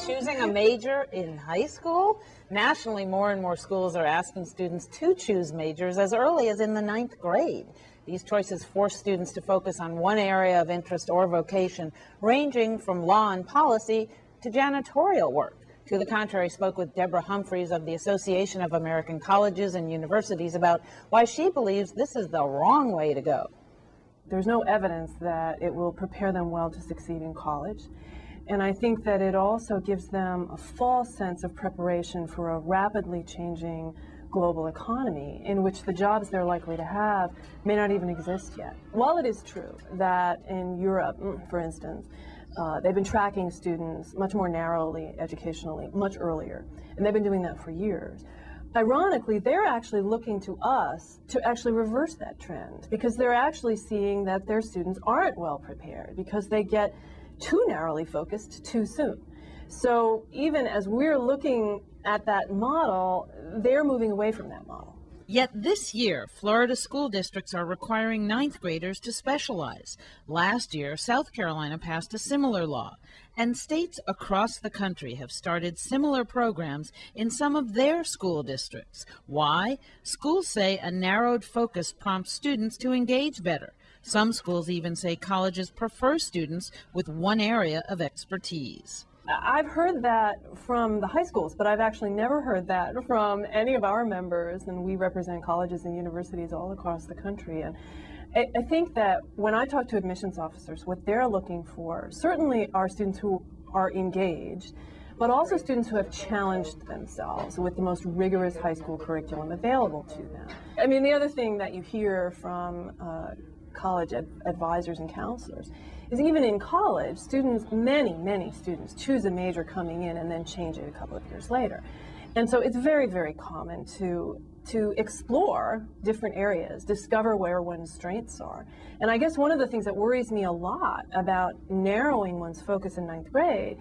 choosing a major in high school? Nationally, more and more schools are asking students to choose majors as early as in the 9th grade. These choices force students to focus on one area of interest or vocation, ranging from law and policy to janitorial work. To the contrary, spoke with Debra Humphreys of the Association of American Colleges and Universities about why she believes this is the wrong way to go. There's no evidence that it will prepare them well to succeed in college. And I think that it also gives them a false sense of preparation for a rapidly changing global economy in which the jobs they're likely to have may not even exist yet. While it is true that in Europe, for instance, they've been tracking students much more narrowly educationally, much earlier, and they've been doing that for years. Ironically, they're actually looking to us to actually reverse that trend because they're actually seeing that their students aren't well prepared because they get too narrowly focused too soon. So even as we're looking at that model, they're moving away from that model. Yet this year, Florida school districts are requiring 9th graders to specialize. Last year, South Carolina passed a similar law, and states across the country have started similar programs in some of their school districts. Why? Schools say a narrowed focus prompts students to engage better. Some schools even say colleges prefer students with one area of expertise. I've heard that from the high schools, but I've actually never heard that from any of our members, and we represent colleges and universities all across the country. And I think that when I talk to admissions officers, what they're looking for certainly are students who are engaged, but also students who have challenged themselves with the most rigorous high school curriculum available to them. I mean, the other thing that you hear from college advisors and counselors is even in college, students, many students choose a major coming in and then change it a couple of years later. And so it's very, very common to explore different areas, discover where one's strengths are. And I guess one of the things that worries me a lot about narrowing one's focus in 9th grade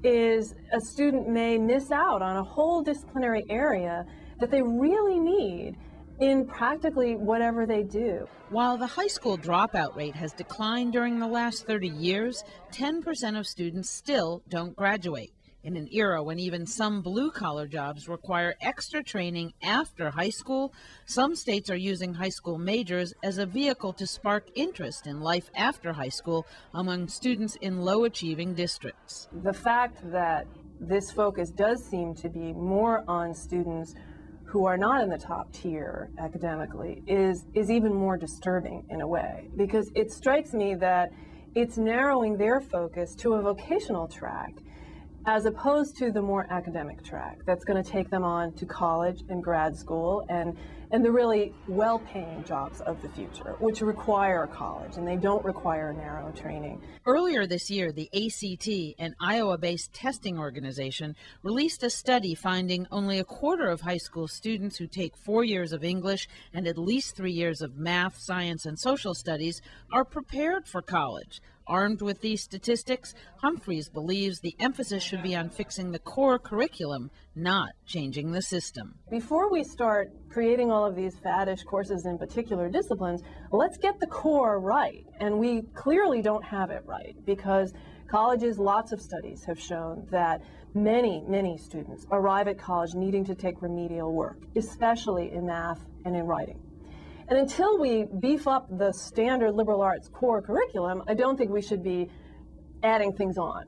is a student may miss out on a whole disciplinary area that they really need in practically whatever they do. While the high school dropout rate has declined during the last 30 years, 10% of students still don't graduate. In an era when even some blue-collar jobs require extra training after high school, some states are using high school majors as a vehicle to spark interest in life after high school among students in low-achieving districts. The fact that this focus does seem to be more on students who are not in the top tier academically is even more disturbing in a way, because it strikes me that it's narrowing their focus to a vocational track as opposed to the more academic track that's going to take them on to college and grad school and the really well-paying jobs of the future, which require college, and they don't require narrow training. Earlier this year, the ACT, an Iowa-based testing organization, released a study finding only a quarter of high school students who take 4 years of English and at least 3 years of math, science, and social studies are prepared for college. Armed with these statistics, Humphreys believes the emphasis should be on fixing the core curriculum, not changing the system. Before we start creating all of these faddish courses in particular disciplines, let's get the core right. And we clearly don't have it right because colleges, lots of studies have shown that many students arrive at college needing to take remedial work, especially in math and in writing. And until we beef up the standard liberal arts core curriculum, I don't think we should be adding things on.